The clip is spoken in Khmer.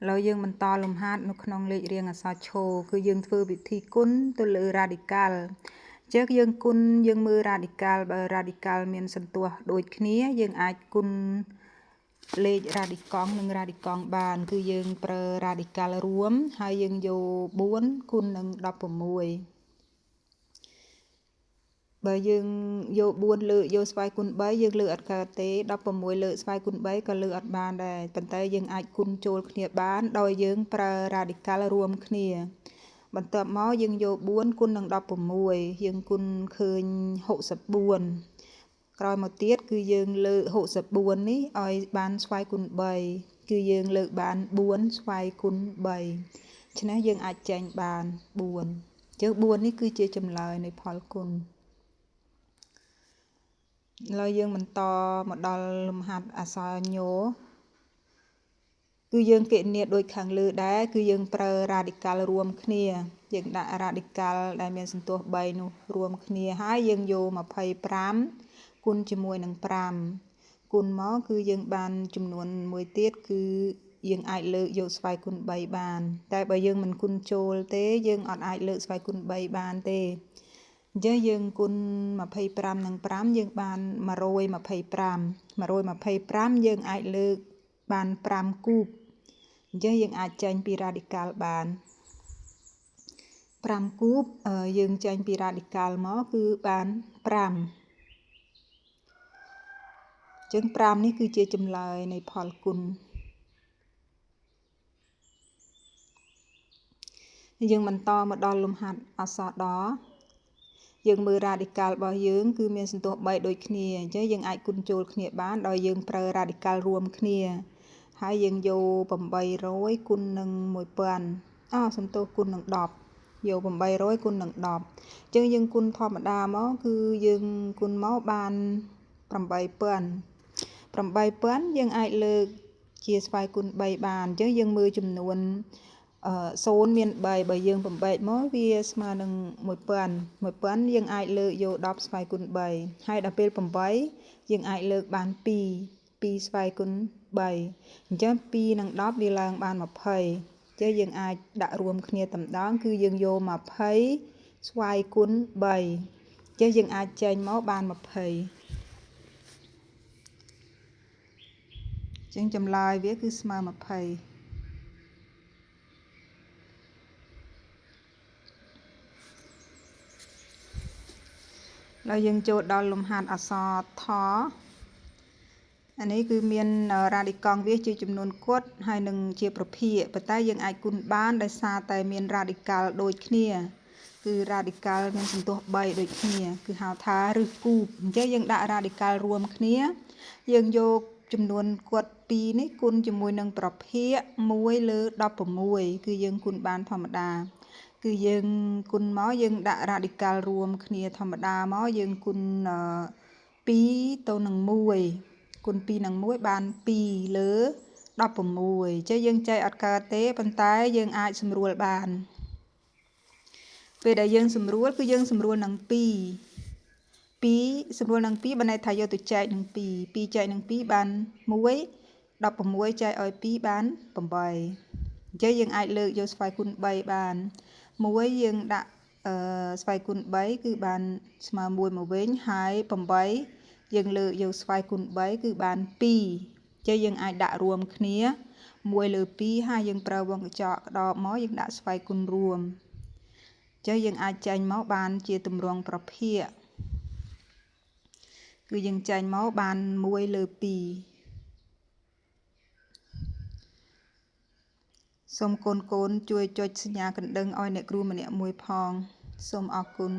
เราយើងបន្តលំហាត់នៅក្នុងលេខរៀងអក្សរឈរគឺយើងធ្វើវិធីគុណទៅលើ radical ចឹងយើងគុណយើងមើល radical បើ radical មានសន្ទុះដូចគ្នាយើងអាចគុណលេខ radical និង radical បានគឺយើងប្រើ radical រួមហើយយើងយក4គុណនឹង16បើយើងយក4លើកយកស្វ័យគុណ3យើងលើកអត់កើតទេ16លើកស្វ័យគុណ3ក៏លើកអត់បានដែរប៉ុន្តែយើងអាចគុណចូលគ្នាបានដោយយើងប្រើ radical រួមគ្នាបន្ទាប់មកយើងយក4គុណនឹង16យើងគុណឃើញ64ក្រោយមកទៀតគឺយើងលើក64នេះឲ្យបានស្វ័យគុណ3គឺយើងលើកបាន4ស្វ័យគុណ3ឆ្នេះយើងអាចចែងបាន4ចឹង4នេះគឺជាចម្លើយនៃផលគុណឡើយយើងបន្តមកដល់លំហាត់អក្សរញោគឺយើងគណនាដូចខាងលើដែរគឺយើងប្រើ radical រួមគ្នាយើងដាក់ radical ដែលមានសន្ទុះ3នោះរួមគ្នាហើយយើងយក25គុណជាមួយនឹង5គុណមកគឺយើងបានចំនួនមួយទៀតគឺយើងអាចលើកយកស្វ័យគុណ3បានតែបើយើងមិនគុណចូលទេយើងអត់អាចលើកស្វ័យគុណ3បានទេអញ្ចឹងយើងគុណ25និង5យើងបាន125យើងអាចលើកបាន5គូបអញ្ចឹងយើងអាចចេញពី radical បាន5គូបយើងចេញពី radical មកគឺបាន5អញ្ចឹង5នេះគឺជាចម្លើយនៃផលគុណយើងបន្តមកដល់លំហាត់អក្សរដយើងមើល radical របស់យើងគឺមានសន្ទុះ3ដូចគ្នាអញ្ចឹងយើងអាចគុណចូលគ្នាបានដោយយើងប្រើ radical រួមគ្នាហើយយើងយក800គុណនឹង1000សន្ទុះគុណនឹង10យក800គុណនឹង10អញ្ចឹងយើងគុណធម្មតាមកគឺយើងគុណមកបាន8000យើងអាចលើកជាស្វ័យគុណ3បានអញ្ចឹងយើងមើលចំនួន0មាន3បើយើងបំបែកមកវាស្មើនឹង1000យើងអាចលើកយក10ស្វ័យគុណ3ហើយដល់ពេល8យើងអាចលើកបាន2ស្វ័យគុណ3អញ្ចឹង2និង10វាឡើងបាន20ចឹងយើងអាចដាក់រួមគ្នាតែម្ដងគឺយើងយក20ស្វ័យគុណ3ចឹងយើងអាចចែងមកបាន20ចឹងចម្លើយវាគឺស្មើ20แล้วយើងចូលដល់លំហាត់អក្សរថអានេះគឺមាន radical វាជាចំនួនគត់ហើយនឹងជាប្រភាគប៉ុន្តែយើងអាចគុណបានដោយសារតែមាន radical ដូចគ្នាគឺ radical មានសន្ទុះ3ដូចគ្នាគឺហៅថាឫសគូបអញ្ចឹងយើងដាក់ radical រួមគ្នាយើងយកចំនួនគត់2នេះគុណជាមួយនឹងប្រភាគ1លើ16គឺយើងគុណបានធម្មតាគឺយើងគុណមកយើងដាក់ radical រួមគ្នាធម្មតាមកយើងគុណ2ទៅនឹង1គុណ2នឹង1បាន2លើ16ចេះយើងចែកអត់កើតទេប៉ុន្តែយើងអាចសម្រួលបានពេលដែលយើងសម្រួលគឺយើងសម្រួលនឹង2សម្រួលនឹង2បើន័យថាយកទៅចែកនឹង2ចែកនឹង2បាន1 16ចែកឲ្យ2បាន8អញ្ចឹងយើងអាចលើកយកស្វ័យគុណ3បាន1យើងដាក់ស្វ័យគុណ3គឺបានស្មើ1មកវិញហើយ8យើងលើកយកស្វ័យគុណ3គឺបាន2អញ្ចឹងយើងអាចដាក់រួមគ្នា1លើ2ហើយយើងប្រើវងកញ្ចក់ក្តបមកយើងដាក់ស្វ័យគុណរួមអញ្ចឹងយើងអាចចែងមកបានជាទម្រង់ប្រភាគគឺយើងចែងមកបាន1លើ2សូមកូនជួយចុចសញ្ញាកណ្ដឹងឲ្យអ្នកគ្រូម្នាក់មួយផងសូមអរគុណ